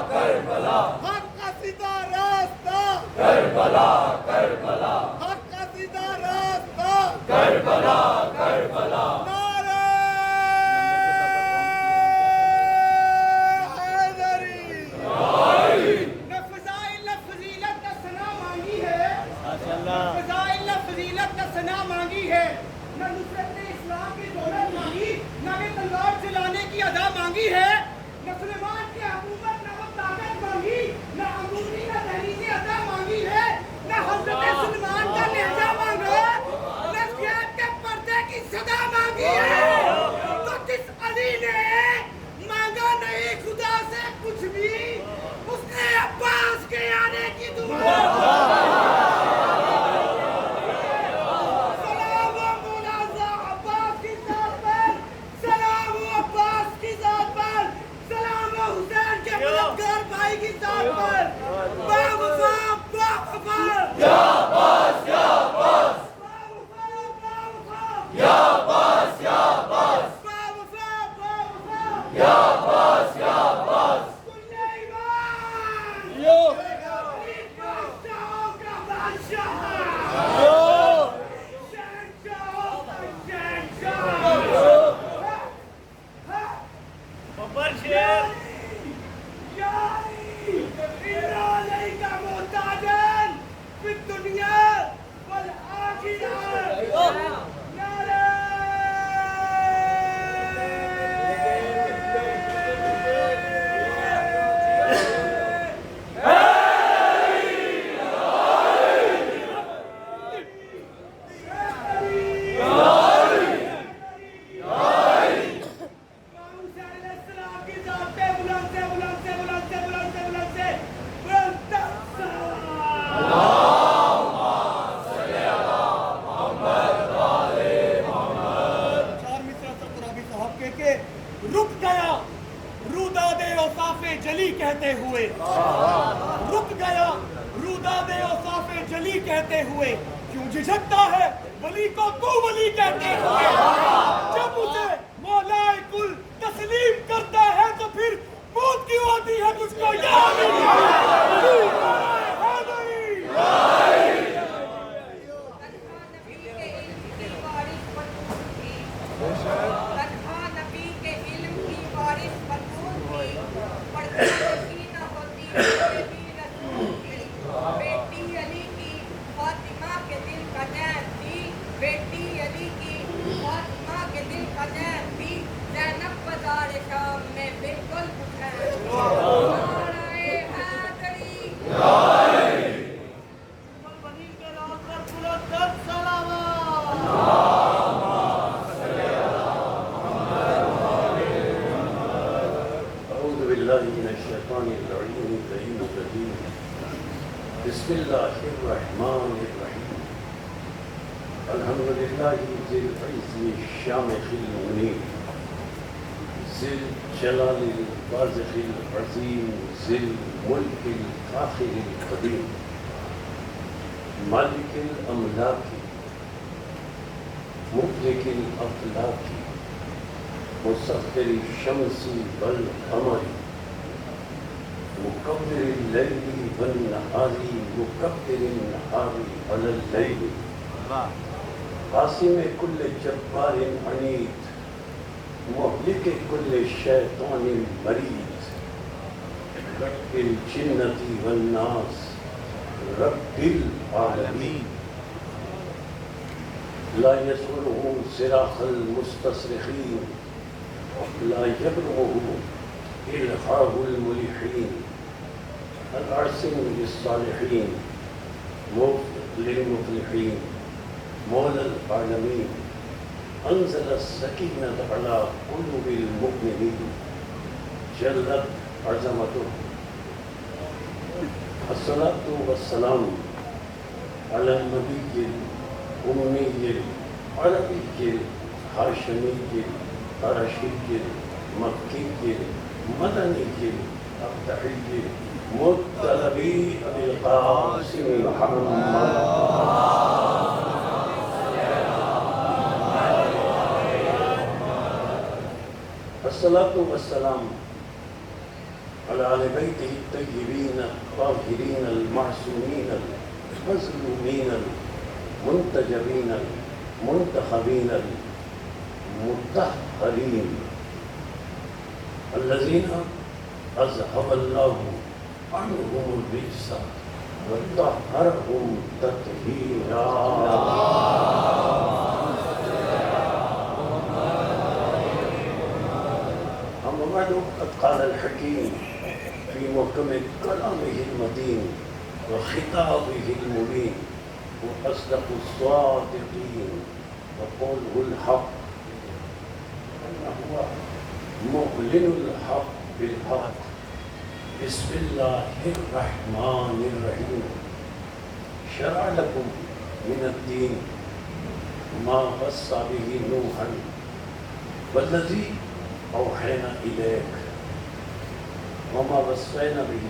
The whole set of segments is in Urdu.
کربلا حق کا سیدھا راستہ کربلا کربلا حق کا سیدھا راستہ کربلا کربلا نعرہ حیدری نہ فضائل نہ فضیلت کا ثنا مانگی ہے نہ فضائل نہ فضیلت کا ثنا مانگی ہے نہ نصرت اسلام کی دولت مانگی نہ کہ تلوار چلانے کی ادا مانگی ہے نہ سلیمان کی حکومت نہ وہ طاقت مانگی نہ عمومی نہ تحریری ادا مانگی ہے نہ حضرت سلمان کا لہجہ مانگا نہ سیاحت کے پردے کی صدا مانگی ہے تو جس علی نے مانگا نہیں خدا سے کچھ بھی اس نے عباس کے آنے کی دعا بسم اللہ الرحمن الرحیم الحمدللہ ذی العز الشامخ المنیر ذی الجلال البازخ العظیم ذی الملک الفاخر القدیم مالک الاملاک مفلک الافلاک مسخر الشمس والقمر مكبر الليل والنهار مكبر النهار على الليل قاسم كل جبار عنيد مهلك كل شيطان مريد رب الجنة والناس رب العالمين لا يسره صراخ المستصرخين لا يبلغه إلحاح الملحين العاصم للصالحين موفق للمفلحين مولى العالمين أنزل السكينة على قلوب المؤمنين جلت عظمته الصلاة والسلام على النبي الأمي العربي الهاشمي القرشي المكي المدني الأبتحي مطلبي أبي القاسم محمد الصلاة والسلام على آل بيته الطيبين الطاهرين المعصومين المظلومين المنتجبين المنتخبين المطهرين الذين أذهب الله عنهم الرجس وطهرهم تطهيرا. أما بعد قد قال الحكيم في محكم كلامه المتين وخطابه المبين وأصدق الصادقين وقوله الحق هو معلن الحق بالحق. بسم الله الرحمن الرحيم. شرع لكم من الدين ما وصى به نوحا والذي أوحينا إليك وما وصينا به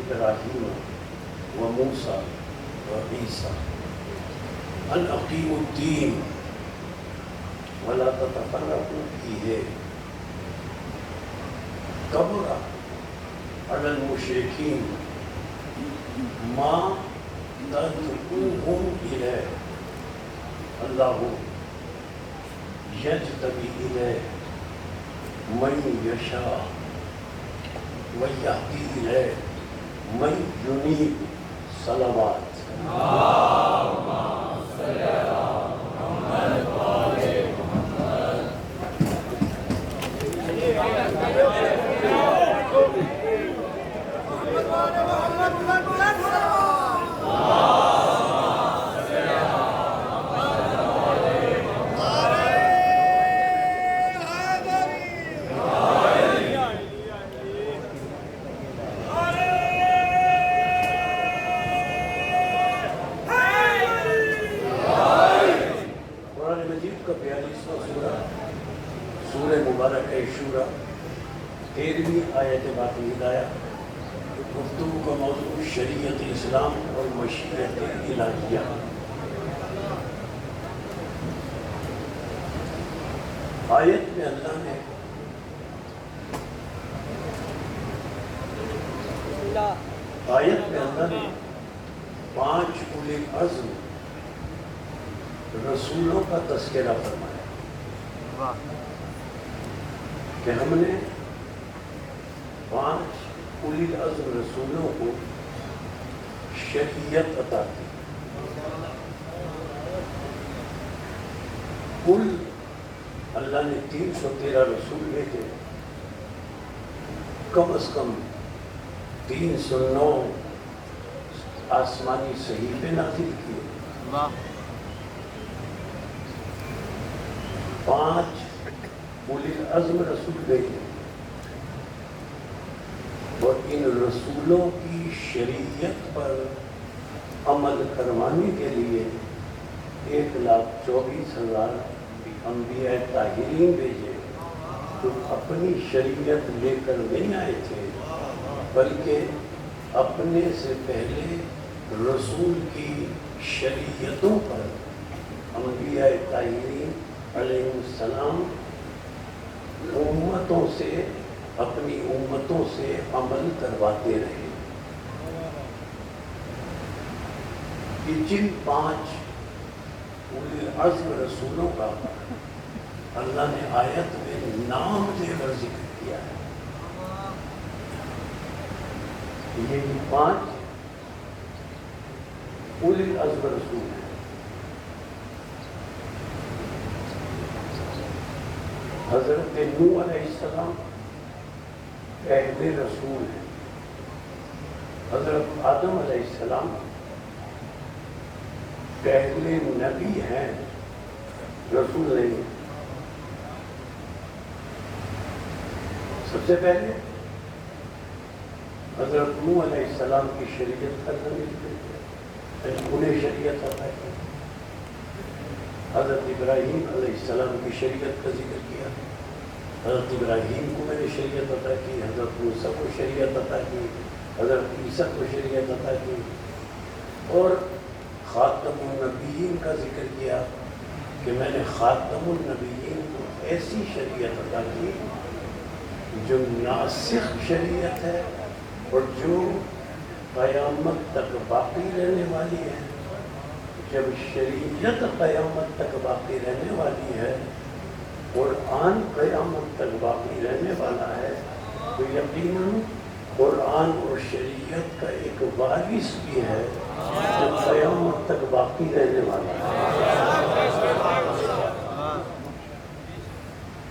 إبراهيم وموسى وعيسى أن أقيموا الدين ولا تتفرقوا فيه. كبر على المشركين ما تدعوهم إليه. الله يجتبي إليه من يشاء ويهدي إليه من ينيب. صلوات. اللهم صل على محمد وآل محمد. سورہ مبارک شورا 13ویں آیت باقی ہدایہ. گفتگو کا موضوع شریعت اسلام اور مشیت الہیہ. آیت میں اللہ نے پانچ اولي العزم رسولوں کا تذکرہ فرمایا کہ ہم نے 5 اولي العزم رسولوں کو شریعت عطا کی. کل اللہ نے 313 رسول بھیجے، کم از کم 309 آسمانی صحیفے نازل کیے، 5 اولي العزم رسول بھیجے، اور ان رسولوں کی شریعت پر عمل کروانے کے لیے 1,24,000 انبیاء طاہرین بھیجے، جو اپنی شریعت لے کر نہیں آئے تھے بلکہ اپنے سے پہلے رسول کی شریعتوں پر انبیاء طاہرین علیہ السلام اپنی امتوں سے عمل کرواتے رہے. جن 5 اولي العزم رسولوں کا اللہ نے آیت میں نام دے کر ذکر کیا ہے. یہ 5 اولي العزم رسول ہیں. حضرت نوح علیہ السلام پہلے رسول ہیں. حضرت آدم علیہ السلام پہلے نبی ہیں، رسول نہیں. سب سے پہلے حضرت نوح علیہ السلام کی شریعت کا انہیں شریعت عطا کی. حضرت ابراہیم علیہ السلام کی شریعت کا ذکر کیا. حضرت ابراہیم کو میں نے شریعت عطا کی، حضرت موسیٰ کو شریعت عطا کی، حضرت عیسیٰ کو شریعت عطا کی، اور خاتم النبیین کا ذکر کیا کہ میں نے خاتم النبیین کو ایسی شریعت عطا کی جو ناسخ شریعت ہے اور جو قیامت تک باقی رہنے والی ہے. جب شریعت قیامت تک باقی رہنے والی ہے، قرآن قیامت تک باقی رہنے والا ہے، تو یقیناً قرآن اور شریعت کا ایک وارث بھی ہے جو قیامت تک باقی رہنے والا ہے.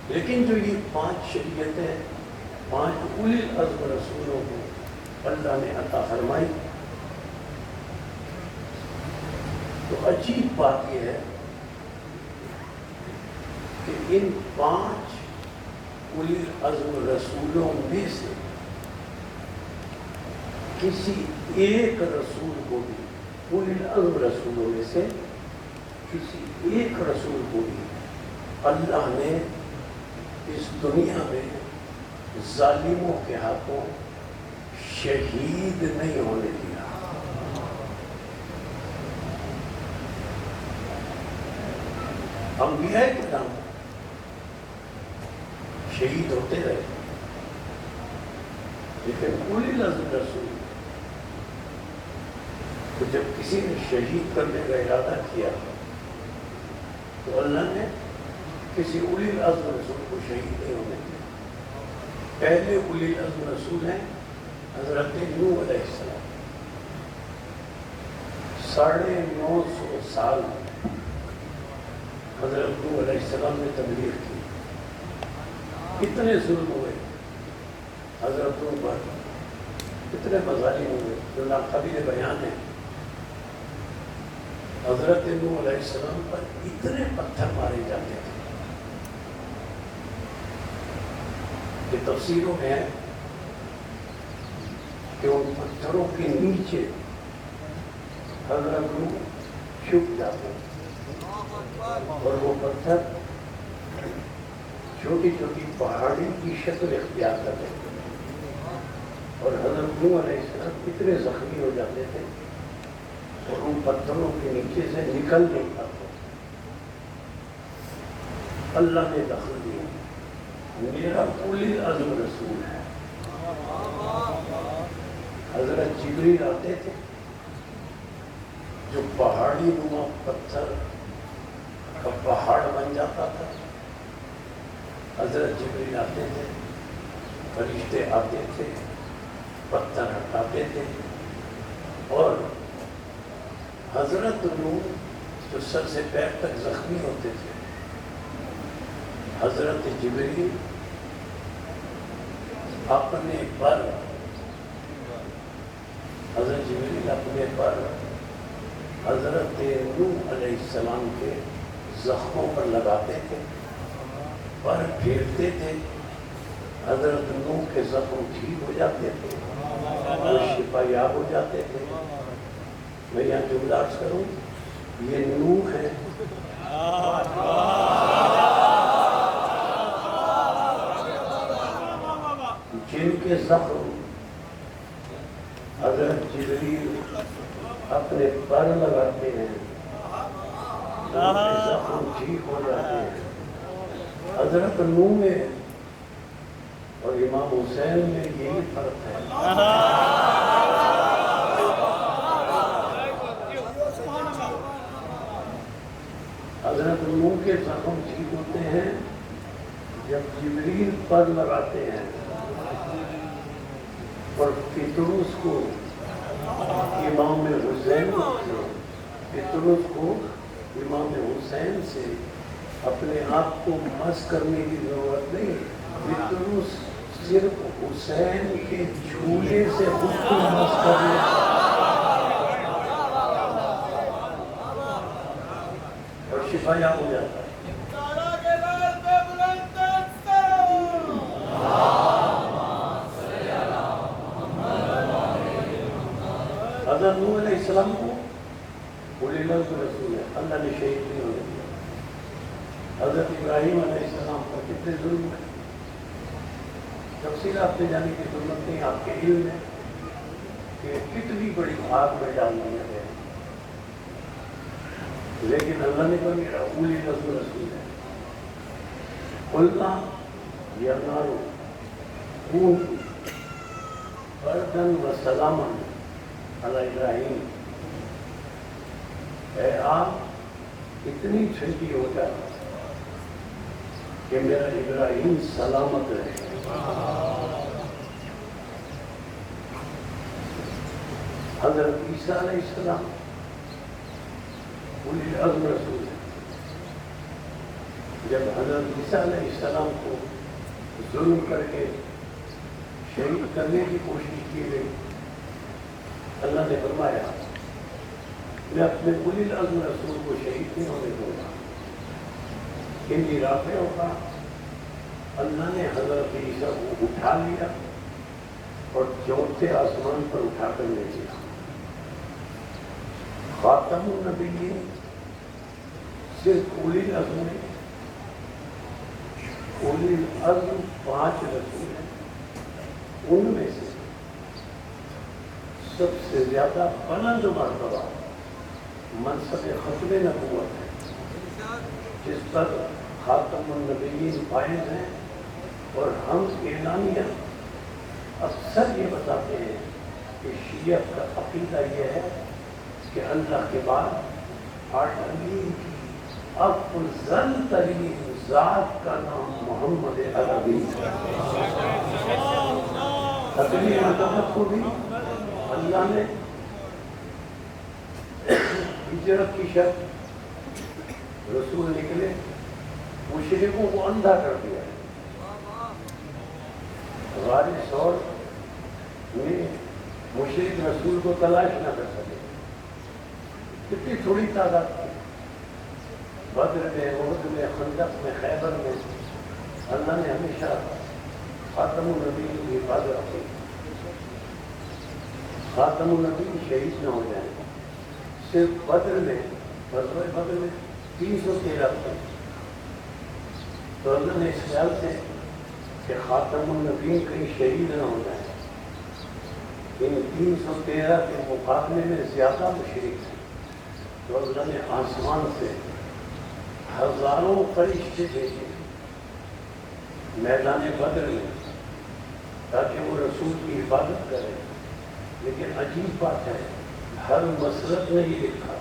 لیکن جو یہ 5 شریعتیں 5 اولی العزم رسولوں کو اللہ نے عطا فرمائی، تو عجیب بات یہ ہے کہ ان 5 اولی العزم رسولوں میں سے کسی ایک رسول کو بھی، اولی العزم رسولوں میں سے کسی ایک رسول کو بھی اللہ نے اس دنیا میں ظالموں کے ہاتھوں شہید نہیں ہونے دیا. انبیاء کرام شہید ہوتے رہے، لیکن اولی العزم رسول تو جب کسی نے شہید کرنے کا ارادہ کیا تو اللہ نے کسی اولی العزم رسول کو شہید نہیں ہونے دیا. پہلے اولی العزم رسول ہیں حضرت نوح علیہ السلام. 950 سال حضرت نوح علیہ السلام نے تبلیغ کی. کتنے ظلم ہوئے حضرت نوح پر، کتنے مظالم ہوئے جو ناقابل بیان ہیں. حضرت نوح علیہ السلام پر اتنے پتھر مارے جاتے تھے کہ تفسیروں میں ہے کہ ان پتھروں کے نیچے حضرت نوح چھپ جاتے اور وہ پتھر چھوٹی چھوٹی پہاڑی کی شکل اختیار کرتے تھے اور حضرت نوح علیہ السلام اتنے زخمی ہو جاتے تھے اور ان پتھروں کے نیچے سے نکل نہیں پاتے. اللہ نے دخل دیا. میرا اولی العزم رسول ہے. حضرت جبریل آتے تھے جو پہاڑی نما پتھر کا پہاڑ بن جاتا تھا. حضرت جبریل آتے تھے، فرشتے آتے تھے، پتھر ہٹاتے تھے اور حضرت نوح جو سر سے پیر تک زخمی ہوتے تھے، حضرت جبریل اپنے پر حضرت نوح علیہ السلام کے زخموں پر لگاتے تھے، پر پھیرتے تھے. حضرت نوح کے زخم ٹھیک ہو جاتے تھے، وہ شفا یاب ہو جاتے تھے. میں یہاں جملہ عرض کروں، یہ نوح ہے جن کے زخم حضرت جبریل اپنے پر لگاتے ہیں، ان کے زخم ٹھیک ہو جاتے ہیں. حضرت نوح میں اور امام حسین میں یہی فرق ہے. حضرت نوح کے زخم ٹھیک ہوتے ہیں جب جبریل پر لگاتے ہیں اور پطرس کو امام حسین سے اپنے آپ کو مس کرنے کی ضرورت نہیں. پطرس صرف حسین کے جھولے سے خود کو مس کر لیتا اور شفا یاب ہو جاتا ہے. حضرت نوح علیہ السلام کو اولی العزم رسول ہے، اللہ نے شہید نہیں ہونے دیا. حضرت ابراہیم علیہ السلام پر کتنے ظلم ہے، تفصیلات میں جانے کی ضرورت نہیں. آپ کے علم ہے کہ کتنی بڑی آگ میں ڈال دیا گیا، لیکن اللہ نے کہا میرا اولی العزم رسول ہے. قلنا یا نارو خون بردن و سلامن علی ابراہیم، اے آپ اتنی ٹھنڈی ہو جائے کہ میرا ابراہیم سلامت رہے۔ حضرت عیسیٰ علیہ السلام اولی العزم رسول ہے۔ جب حضرت عیسیٰ علیہ السلام کو ظلم کر کے شہید کرنے کی کوشش کی گئی، اللہ نے فرمایا میں اپنے اولی العزم رسول کو شہید نہیں ہونے دوں گا، انہی رافع ہوگا۔ اللہ نے حضرت عیسیٰ کو اٹھا لیا اور چوتھے آسمان پر اٹھا کر لے گیا۔ خاتم النبیین صرف اولی العزم میں، اولی العزم 5 رسول ہیں، ان میں سے سب سے زیادہ بلند مرتبہ منصب ختم نبوت ہے، جس پر خاتم النبیین فائز ہیں۔ اور ہم اعلانیہ اکثر یہ بتاتے ہیں کہ شیعہ کا عقیدہ یہ ہے کہ اللہ کے بعد آٹھویں کی افضل ترین ذات کا نام محمد عربی۔ اگلی مرتبہ کو بھی اللہ نے ہجرت کی شرط رسول نکلے، مشرکوں کو اندھا کر دیا۔ غار ثور میں مشرک رسول کو تلاش نہ کر سکے، کتنی تھوڑی تعداد تھی۔ بدر میں، احد میں، خندق میں، خیبر میں اللہ نے ہمیشہ خاتم النبی کی حفاظت کی۔ خاتم النبی شہید نہ ہو جائیں۔ صرف بدر میں، غزوہ بدر میں 313 تھے، تو اللہ نے اس خیال سے کہ خاتم النبیین کہیں شہید نہ ہو جائیں، ان 313 کے مقابلے میں زیادہ مشرک ہیں، تو اللہ نے آسمان سے ہزاروں فرشتے بھیجے میدان بدر میں تاکہ وہ رسول کی حفاظت کرے۔ لیکن عجیب بات ہے، ہر مسرت نے یہ لکھا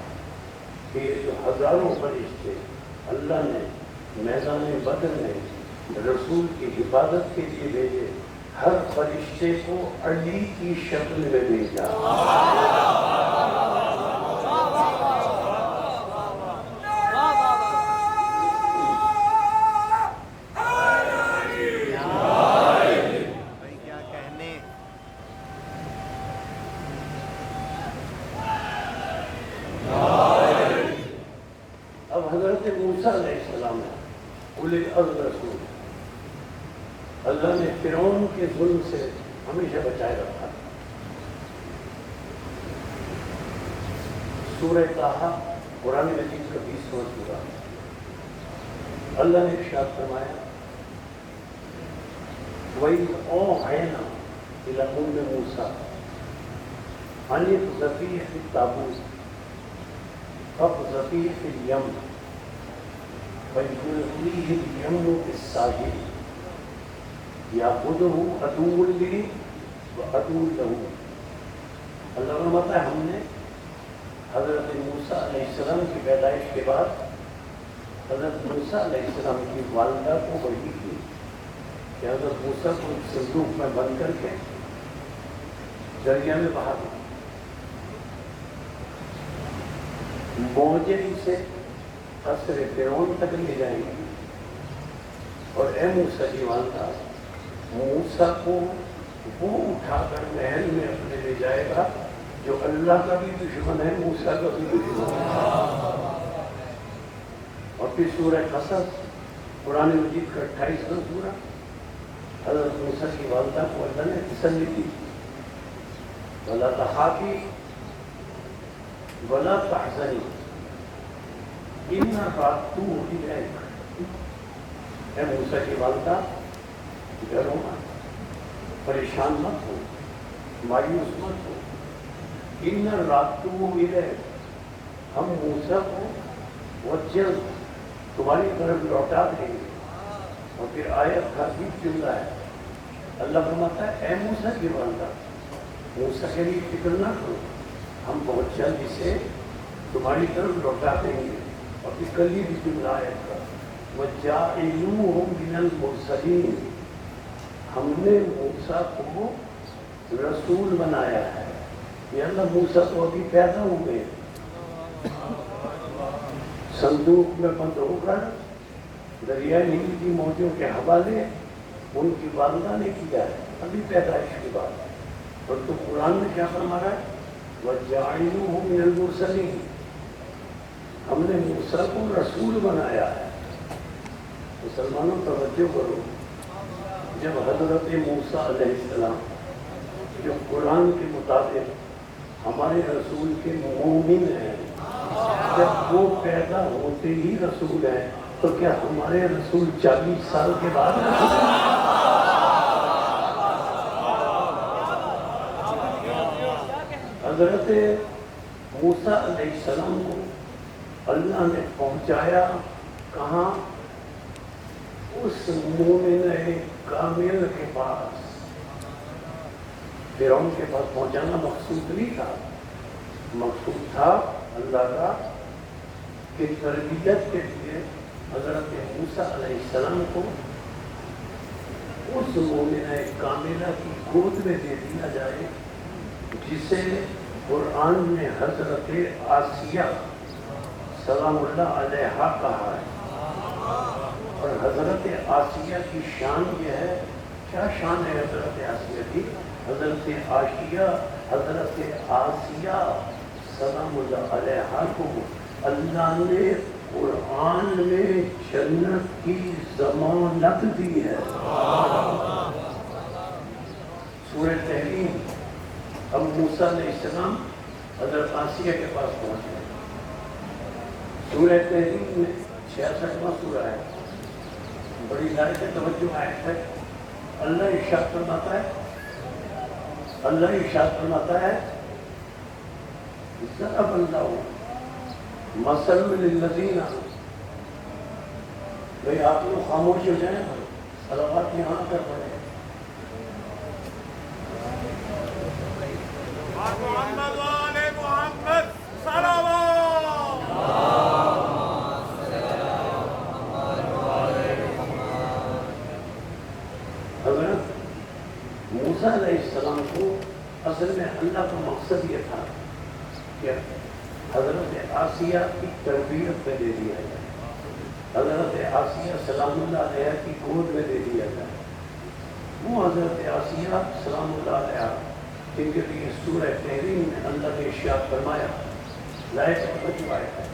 کہ یہ جو ہزاروں فرشتے اللہ نے میدان بدر میں رسول کی حفاظت کے لیے بھیجے، ہر فرشتے کو علی کی شکل میں بھیجا۔ اب حضرت موسیٰ علیہ السلام ہے اولی العزم رسول، اللہ نے فرعون کے ظلم سے ہمیشہ بچائے رکھا۔ سورہ طٰہٰ قرآن مجید کا 20واں سورہ، اللہ نے ارشاد فرمایا وَإِذْ أَوْحَيْنَا إِلَىٰ أُمِّ مُوسَىٰ أَنِ اقْذَفِيهِ فِي التَّابُوتِ فَاقْذَفِيهِ فِي الْيَمِّ فَيُلْقِيهِ الْيَمُّ بِالسَّاحِلِ يَأْخُذُهُ عَدُوٌّ لِّي وَعَدُوٌّ لَّهُ۔ اللہ فرماتا ہے ہم نے حضرت موسیٰ علیہ السلام کی پیدائش کے بعد حضرت موسیٰ علیہ السلام کی والدہ کو وحی کی کہ حضرت موسیٰ کو ایک صندوق میں بند کر کے دریا میں بہا دو، موجیں اسے قصر فرعون تک لے جائیں گی، اور اے موسیٰ کی والدہ موسیٰ کو وہ اٹھا کر محل میں اپنے لے جائے گا جو اللہ کا بھی دشمن ہے، موسیٰ کا بھی دشمن ہے۔ اور پھر سورہ قصص قرآن مجید کا 28واں سورہ، حضرت موسیٰ کی والدہ کو اللہ نے تسلی دی وَلَا تَخَافِي وَلَا تَحْزَنِي إِنَّا رَادُّوهُ إِلَيْكِ۔ اے موسیٰ کی والدہ ڈرو مت، پریشان مت ہو، مایوس مت ہو، إِنَّا رَادُّوهُ إِلَيْكِ، ہم موسیٰ کو وہ جلد تمہاری طرف لوٹا دیں گے۔ اور پھر آیت کا بھی جملہ ہے اللہ فرماتا ہے اے موسیٰ کی بندہ، موسیٰ کے لیے فکر نہ کرو، ہم بہت جلد اسے تمہاری طرف لوٹا دیں گے۔ اور اس کلی بھی جملہ آیت کا وَجَاعِلُوهُمْ مِنَ الْمُرْسَلِينَ، ہم نے موسیٰ کو رسول بنایا ہے۔ یہ اللہ موسیٰ تو ابھی پیدا ہوئے، صندوق میں بند ہو کر دریائے نیل کی موجوں کے حوالے ان کی والدہ نے کیا ہے ابھی پیدائش کے بعد۔ اور تو قرآن میں کیا فرما رہا ہے وَجَاعِلُوهُمْ مِنَ الْمُرْسَلِينَ، ہم نے موسیٰ کو رسول بنایا ہے۔ مسلمانوں توجہ کرو، جب حضرت موسیٰ علیہ السلام جو قرآن کے مطابق ہمارے رسول کے مومن ہیں، جب وہ پیدا ہوتے ہی رسول ہیں، تو کیا ہمارے رسول 40 سال کے بعد رسول ہیں؟ حضرت موسیٰ علیہ السلام کو اللہ نے پہنچایا کہاں؟ اس مومن کامل کے پاس۔ فرعون کے پاس پہنچانا مقصود نہیں تھا، مقصود تھا اللہ کا کہ تربیت کے لیے حضرت موسیٰ علیہ السلام کو اس مومن کاملہ کی گود میں دے دیا جائے جسے قرآن نے حضرت آسیہ سلام اللہ علیہا کہا ہے۔ اور حضرت آسیہ کی شان یہ ہے، کیا شان ہے حضرت آسیہ کی؟ حضرت آسیہ سلام اللہ علیہا کو اللہ نے قرآن میں جنت کی ضمانت دی ہے۔ سورہ تحریم، اب موسیٰ علیہ السلام حضرت آسیہ کے پاس پہنچ گئے۔ سورہ تحریم میں 66واں سورہ ہے، بڑی لائق توجہ آیت ہے۔ اللہ ارشاد فرماتا ہے ضرب اللہ مثل للذین، بھئی آپ لوگ خاموش ہو جائیں، صلوات یہاں کر پڑے۔ محمد وآل محمد صلوات۔ حضرت موسیٰ علیہ السلام کو اصل میں اللہ کا مقصد یہ تھا کہ حضرت آسیہ کی تربیت میں دے دیا جائے، حضرت آسیہ سلام اللہ علیہ کی گود میں دے دیا جائے۔ وہ حضرت آسیہ سلام اللہ علیہ جن کے لیے سورہ تحریم میں اللہ نے ارشاد فرمایا، لائق توجہ آیت ہے۔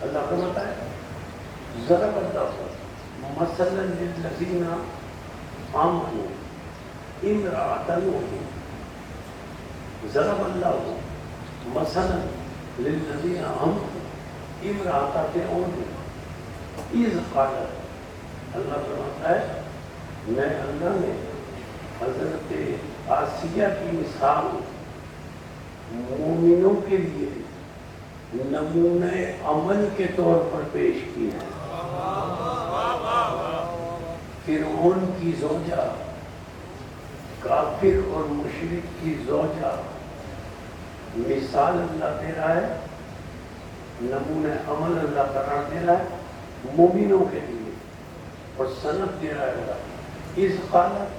اللہ فرماتا ہے ضرب اللہ مثلا للذین آمنوا امرأۃ نوح، ضرب اللہ مثلا للذین آمنوا امرأۃ فرعون اذ قالت، اللہ فرماتا ہے میں اللہ نے حضرت آسیہ کی مثال مومنوں کے لیے نمونہ عمل کے طور پر پیش کی ہے۔ فرعون کی زوجہ، کافر اور مشرک کی زوجہ، مثال اللہ دے رہا ہے، نمونہ عمل اللہ قرار دے رہا ہے مومنوں کے لیے، اور سند دے رہا ہے۔ اس قالت،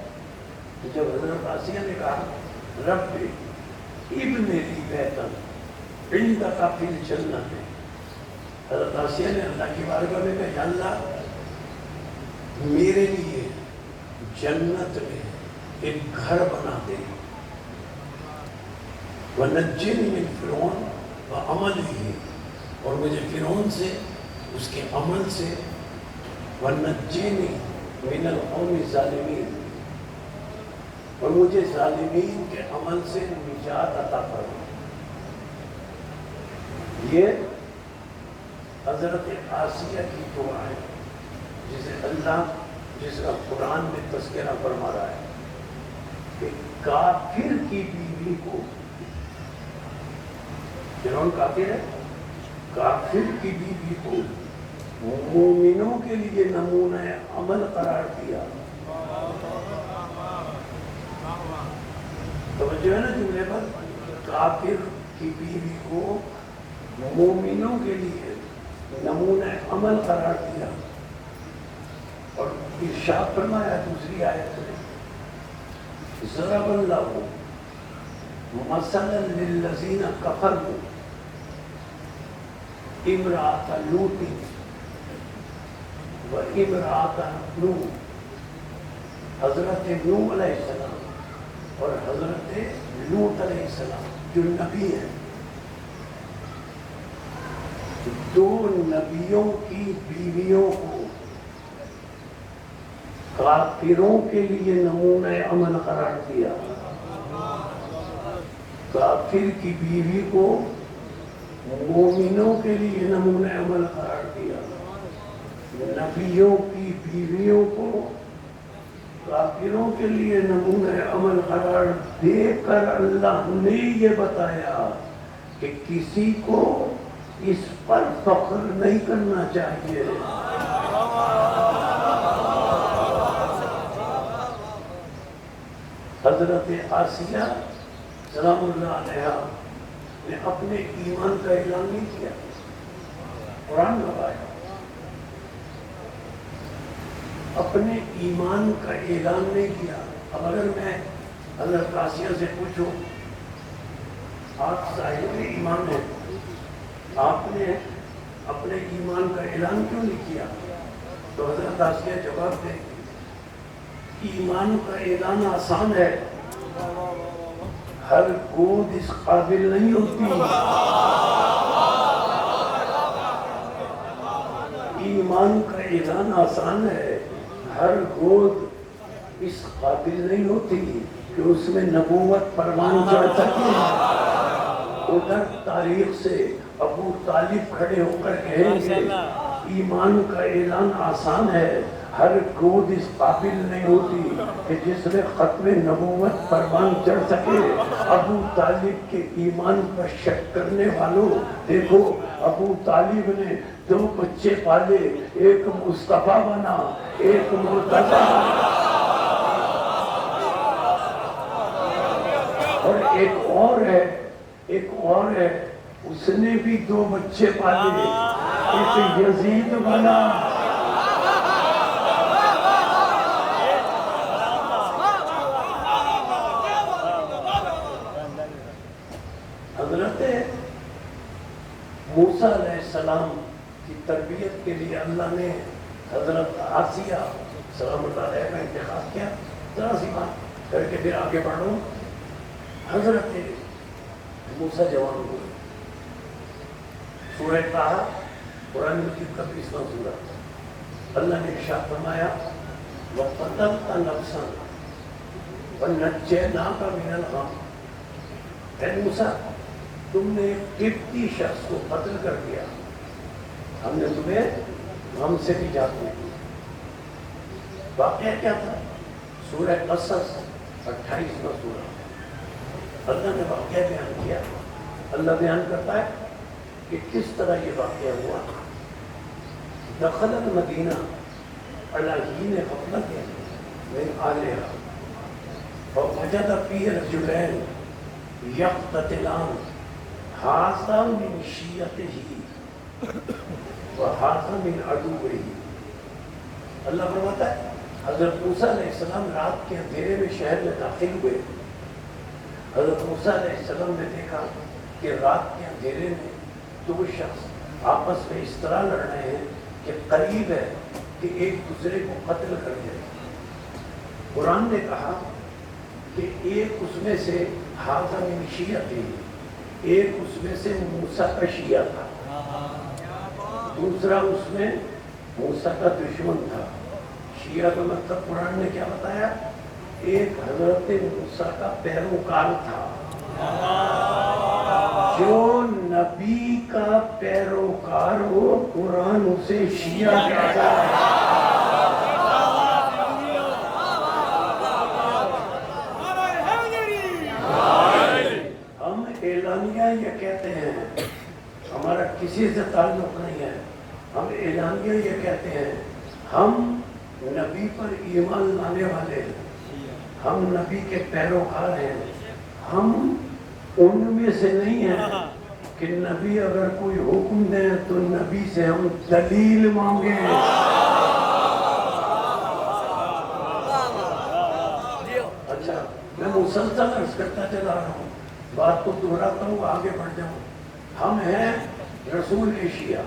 جب حضرت آسیہ نے کہا رب ابن لی بیتن عندک فی الجنت، حضرت آسیہ نے اللہ کی بارگاہ میں کہا یا اللہ میرے لیے جنت میں ایک گھر بنا دے، وَنَجِّنِي مِن فِرْعَوْنَ وَعَمَلِهِ، اور مجھے فرعون سے اس کے عمل سے، وَنَجِّنِي مِنَ الْقَوْمِ الظَّالِمِينَ، اور مجھے ظالمین کے عمل سے نجات عطا فرما۔ یہ حضرت آسیہ کی دعا ہے جسے اللہ، جس کا قرآن میں تذکرہ فرما رہا ہے کہ کافر کی بیوی کو، فرعون کافر ہے، کافر کی بیوی کو مومنوں کے لیے نمونہ عمل قرار دیا۔ توجہ ہے نا جملے پر؟ کافر کی بیوی کو مومنوں کے لیے نمونہ عمل قرار دیا اور ارشاد فرمایا دوسری آیت میں ضرب اللہ مثلا للذین کفروا امرأۃ لوط و امرأۃ نوح، حضرت نوح علیہ السلام اور حضرت لوط علیہ السلام جو نبی ہیں، دو نبیوں کی بیویوں کو کافروں کے لیے نمونہ عمل قرار دیا۔ کافر کی بیوی کو مومنوں کے لیے نمونہ عمل قرار دیا، نبیوں کی بیویوں کو کافروں کے لیے نمونہ عمل قرار دے کر اللہ نے یہ بتایا کہ کسی کو اس پر فخر نہیں کرنا چاہیے۔ حضرت آسیہ سلام اللہ علیہا نے اپنے ایمان کا اعلان نہیں کیا، قرآن گواہ، اپنے ایمان کا اعلان نہیں کیا۔ اب اگر میں حضرت آسیہ سے پوچھوں آپ صاحب ایمان ہیں، آپ نے اپنے ایمان کا اعلان کیوں نہیں کیا؟ تو حضرت آسیہ جواب دے ایمان کا اعلان آسان ہے، ہر گود اس قابل نہیں ہوتی۔ ایمان کا اعلان آسان ہے، ہر گود اس قابل نہیں ہوتی کہ اس میں نبوت پروان چڑھ سکے۔ ادھر تاریخ سے ابو طالب کھڑے ہو کر کہیں گے ایمان کا اعلان آسان ہے، ہر گود اس قابل نہیں ہوتی کہ جس میں ختم نبوت پروان چڑھ سکے۔ ابو طالب کے ایمان پر شک کرنے والوں، دیکھو ابو طالب نے 2 بچے پالے، ایک مصطفیٰ بنا، ایک مرتضیٰ، اور ایک اور ہے اس نے بھی 2 بچے پالے، ایک یزید بنا۔ حضرت موسیٰ علیہ السلام کی تربیت کے لیے اللہ نے حضرت آسیہ سلام اللہ علیہ کا انتخاب کیا۔ ذرا سی بات کر کے پھر آگے بڑھو۔ حضرت موسیٰ جوان ہوئے، سورہ طٰہٰ قرآن مجید کا 20واں سورہ، اللہ نے ارشاد فرمایا وَقَتَلْتَ نَفْسًا وَنَجَّيْنَاكَ مِنَ الْغَمِّ، اے موسیٰ تم نے ایک قبطی شخص کو قتل کر دیا، ہم نے تمہیں غم سے نجات دی۔ واقعہ کیا تھا؟ سورہ قصص 28واں سورہ، اللہ نے واقعہ بیان کیا۔ اللہ بیان کرتا ہے کہ کس طرح یہ واقعہ ہوا۔ دخل المدینہ علی حین غفلۃ من اہلہا فوجد فیہ رجلین یقتتلان ھذا من شیعتہ وھذا من عدوہ۔ اللہ فرماتا ہے حضرت موسیٰ علیہ السلام رات کے اندھیرے میں شہر میں داخل ہوئے۔ حضرت موسیٰ علیہ السلام نے دیکھا کہ رات کے اندھیرے میں 2 شخص آپس میں اس طرح لڑ رہے ہیں کہ قریب ہے کہ ایک دوسرے کو قتل کر دیں۔ قرآن نے کہا کہ ایک اس میں سے ھذا من شیعتہ، ایک اس میں سے موسیٰ کا شیعہ تھا، دوسرا اس میں موسیٰ کا دشمن تھا۔ شیعہ کا مطلب قرآن نے کیا بتایا؟ ایک حضرت موسیٰ کا پیروکار تھا۔ جو نبی کا پیروکار ہو قرآن اسے شیعہ کہتا ہے۔ ہم اعلانیہ یہ کہتے ہیں، ہمارا کسی سے تعلق نہیں ہے، ہم اعلانیہ یہ کہتے ہیں ہم نبی پر ایمان لانے والے ہیں، ہم نبی کے پیروکار ہیں. ہم ان میں سے نہیں ہیں کہ نبی اگر کوئی حکم دیں تو نبی سے ہم دلیل مانگیں. اچھا میں مسلسل عرض کرتا چلا رہا ہوں, بات کو دہراتا ہوں, آگے بڑھ جاؤں. ہم ہیں رسول کے شیعہ.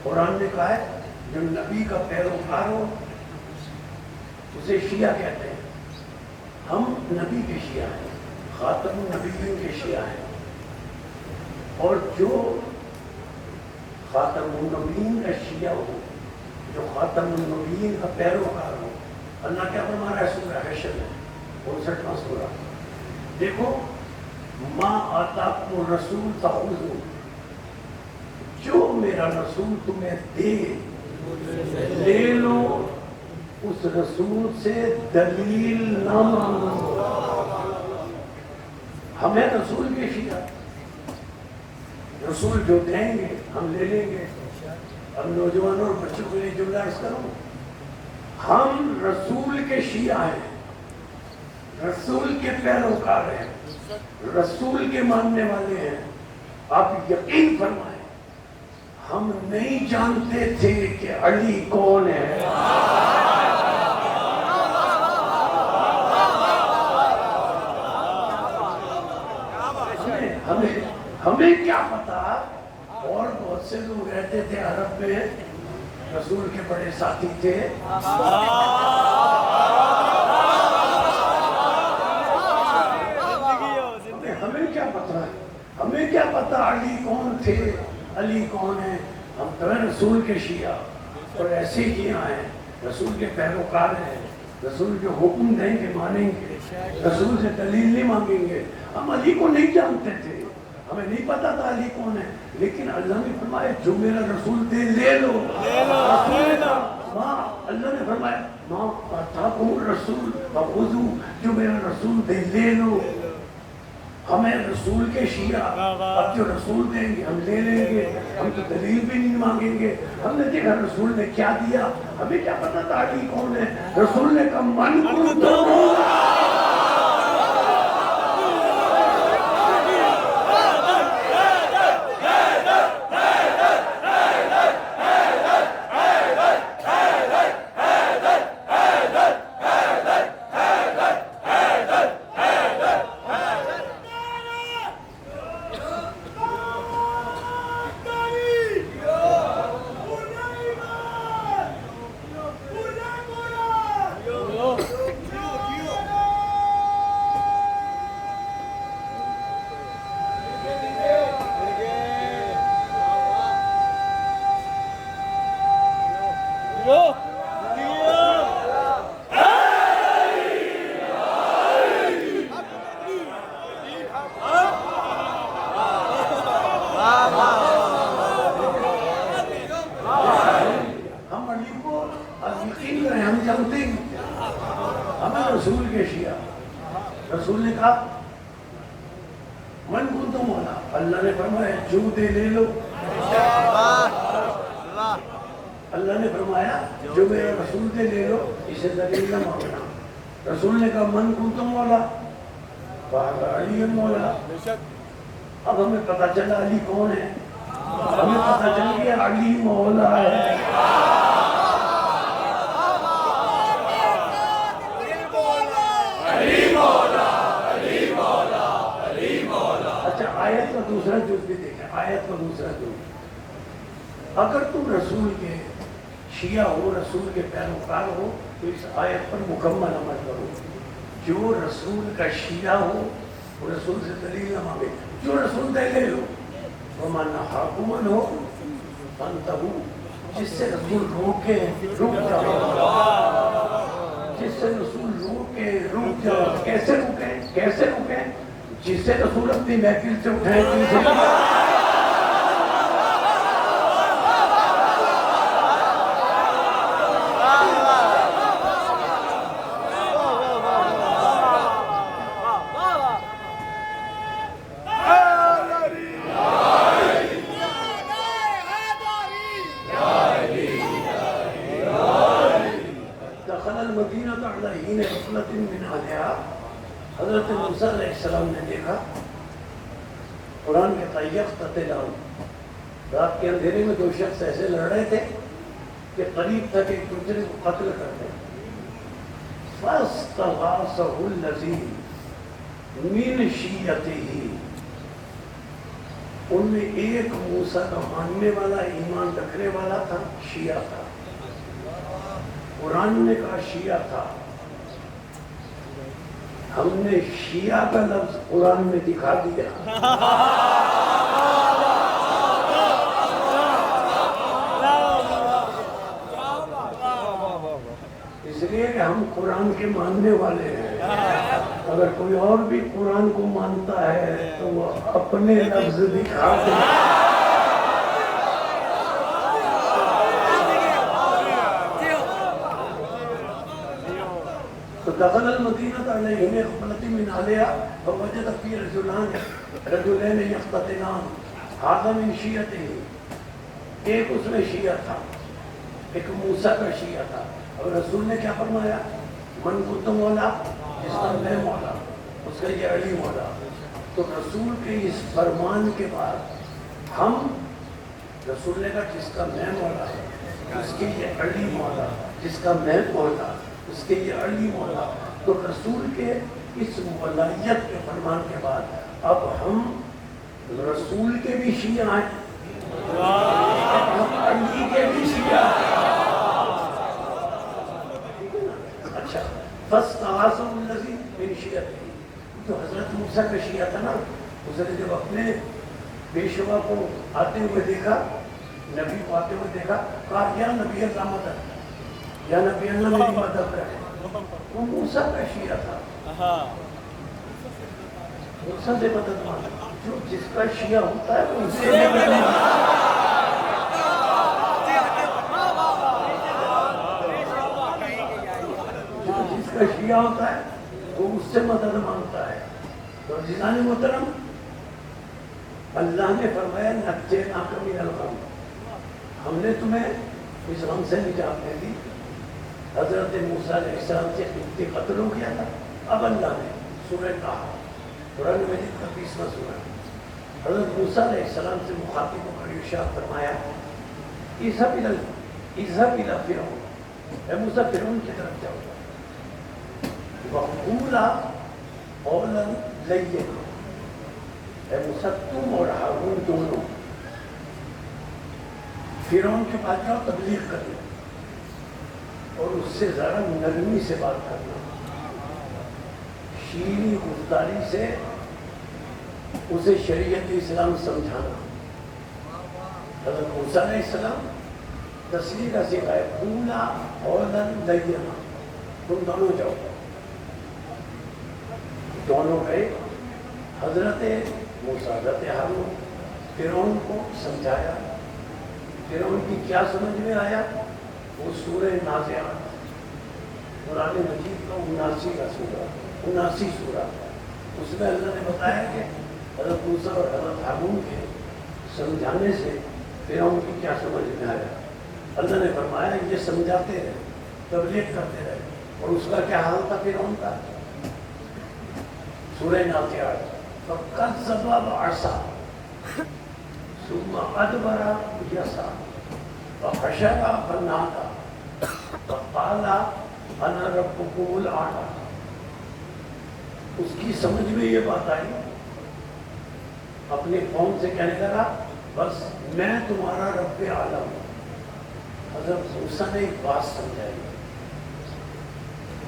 قرآن نے کہا ہے جو نبی کا پیروکار ہو اسے شیعہ کہتے ہیں. ہم نبی کے شیعہ ہیں, خاتم النبیین کے شیعہ ہیں. اور جو خاتم النبیین کا شیعہ ہو, جو خاتم النبیین کا پیروکار ہو, اللہ کیا فرما رہا ہے سورہ حشر میں 59واں سورہ, دیکھو ما آتاکم الرسول فخذوہ, جو میرا رسول تمہیں دے لے لو, اس رسول سے دلیل نہ مانگو. ہمیں رسول کے شیعہ, رسول جو دیں گے ہم لے لیں گے. اب نوجوانوں اور بچوں کے لیے جملہ عرض کروں, ہم رسول کے شیعہ ہیں, رسول کے پیروکار ہیں, رسول کے ماننے والے ہیں. آپ یقین فرمائیں ہم نہیں جانتے تھے کہ علی کون ہے. ہمیں کیا پتا. اور بہت سے لوگ رہتے تھے عرب میں, رسول کے بڑے ساتھی تھے. ہمیں کیا پتا, ہمیں کیا پتا علی کون تھے, علی کون ہے. ہم تو ہیں رسول کے شیعہ, اور ایسے ہی آئے ہیں, رسول کے پیروکار ہیں. رسول جو حکم دیں گے مانیں گے, رسول سے دلیل نہیں مانگیں گے. ہم علی کو نہیں جانتے تھے, ہمیں نہیں پتا تھا علی کون ہے, لیکن اللہ نے فرمایا جو میرا رسول دے لے لو. اللہ نے فرمایا ما آتاکم الرسول فخذوہ, جو میرا رسول دے لے لو. ہمیں رسول کے شیعہ, اب جو رسول دیں گے ہم لے لیں گے, ہم تو دلیل بھی نہیں مانگیں گے. ہم نے دیکھا رسول نے کیا دیا, ہمیں کیا پتا تھا علی کون ہے. رسول نے کہا من کنتم رسول کے شیعہ. رسول نے کہا من کنتم مولا, اللہ نے فرمایا جو دے لے لو. اللہ نے فرمایا جو میرا رسول دے لے لو, اسے دلیل نہ مانگنا. رسول نے کہا من کنتم مولا فہذا علی مولا. اب ہمیں پتا چلا علی کون ہے, ہمیں پتا چل گیا علی مولا ہے. آیت کا دوسرا جز بھی دیکھیں, آیت کا دوسرا جز. اگر تم رسول کے شیعہ ہو, رسول کے پیروکار ہو, تو اس آیت پر مکمل عمل کرو. جو رسول کا شیعہ ہو وہ رسول سے دلیل نہ مانگے, جو رسول دے لے لو. وَمَنْ حَاكُمًا ہو فَانْتَهُ, جس سے رسول روکے رک جاؤ, جس سے رسول روکے رک جاؤ. کیسے روکیں, کیسے روکیں؟ جس سے رسول اپنی محفل سے اٹھائے دخل المدینہ علی حین غفلۃ من اہلہا قرآن کہتا ہے یقتتلان، رات کے اندھیرے میں دو شخص ایسے لڑ رہے تھے کہ قریب تک ایک دوسرے کو قتل کر دیں۔ فاستغاثه الذی من شیعته، ان میں ایک موسیٰ کا ماننے والا، ایمان رکھنے والا تھا، شیعہ تھا۔ قرآن نے کہا شیعہ تھا، ہم نے شیعہ کا لفظ قرآن میں دکھا دیا، اس لیے کہ ہم قرآن کے ماننے والے ہیں۔ اگر کوئی اور بھی قرآن کو مانتا ہے تو وہ اپنے لفظ دکھا دے۔ تو دخل المدینہ علیہم اقبلۃ من علیہا فوجد فی رجلین یقتتلان ھذا من شیعتہ، ایک اس میں شیعہ تھا، ایک موسیٰ کا شیعہ تھا۔ اور رسول نے کیا فرمایا؟ من کنت مولا، جس کا میں مولا اس کا یہ علی مولا۔ تو رسول کے اس فرمان کے بعد ہم، رسول نے کہا جس کا میں مولا ہے اس کے یہ علی مولا، جس کا میں مولا اس کے یہ علی مولا۔ تو رسول کے اس مولایت کے فرمان کے بعد اب ہم رسول کے بھی شیعہ ہیں، ہم علی کے بھی شیعہ ہیں۔ اچھا، فاستغاثه الذی من شیعته، جو حضرت موسیٰ کا شیعہ تھا نا، اس نے جب اپنے پیشوا کو آتے ہوئے دیکھا، نبی کو آتے ہوئے دیکھا، کہا یا نبی اللہ مدد، یا نبی اللہ میری مدد کرے۔ وہ موسیٰ کا شیعہ تھا، موسیٰ سے مدد مانگا۔ جو جس کا شیعہ ہوتا ہے وہ اس سے مدد مانگتا ہے۔ جس کا شیعہ ہوتا ہے وہ اس سے مدد مانگتا ہے۔ تو عزیزان محترم، اللہ نے فرمایا نجیناک من الغم، ہم نے تمہیں اس غم سے نجات دے دی۔ حضرت موسیٰ علیہ السلام سے قبطی قتل ہو گیا تھا۔ اب اللہ نے سورہ طٰہٰ، قرآن مجید کا 20واں سورہ، حضرت موسیٰ علیہ السلام سے مخاطب ہو کر ارشاد فرمایا اذهب الی فرعون، اے موسیٰ فرعون کی طرف جاؤ، وقولا قولا لینا، اے موسیٰ تم اور ہارون دونوں فرعون کے پاس جاؤ، تبلیغ کرنا اور اس سے ذرا نرمی سے بات کرنا، شیریں گفتاری سے اسے شریعت اسلام سمجھانا۔ حضرت موسیٰ علیہ السلام تصریح کا سکھائے قولا قولا لینا، تم دونوں جاؤ۔ دونوں گئے، حضرت موسیٰ، حضرت ہارون، فرعون کو سمجھایا۔ فرعون کی کیا سمجھ میں آیا؟ وہ سورہ نازعات، قرآن مجید کا 79 سورہ، اس میں اللہ نے بتایا کہ حضرت موسیٰ اور حضرت ہارون کے سمجھانے سے فرعون کی کیا سمجھ میں آیا۔ اللہ نے فرمایا یہ سمجھاتے رہے، تبلیغ کرتے رہے، اور اس کا کیا حال تھا فرعون کا؟ سورہ نازعات، فَكَذَّبَ وَعَصَىٰ ثُمَّ أَدْبَرَ يَسْعَىٰ فَحَشَرَ فَنَادَىٰ فَقَالَ أَنَا رَبُّكُمُ الْأَعْلَىٰ۔ اس کی سمجھ میں یہ بات آئی، اپنی قوم سے کہنے لگا بس میں تمہارا رب اعلیٰ ہوں۔ حضرت موسیٰ نے ایک بات سمجھائی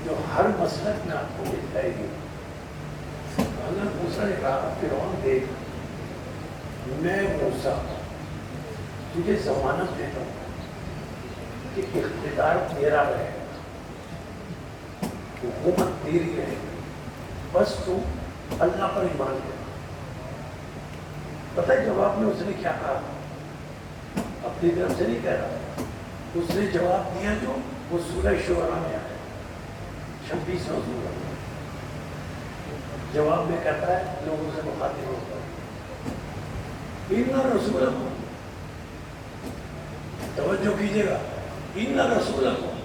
جو ہر مسلک میں آپ کو مل جائے گی۔ حضرت موسیٰ نے کہا فرعون دیکھ، میں موسیٰ تجھے ضمانت دیتا ہوں کہ اقتدار تیرا رہے، حکومت تیری رہے، بس تو اللہ پر ایمان لے۔ پتہ ہے جواب میں اس نے کیا کہا؟ اپنی طرف سے نہیں کہہ رہا، اس نے جواب دیا جو وہ سورہ شعراء میں آیا 26واں سورہ، جواب میں کہتا ہے لوگوں سے مخاطب ہوتا ہے ان رسولکم، توجہ کیجیے گا، ان رسولکم،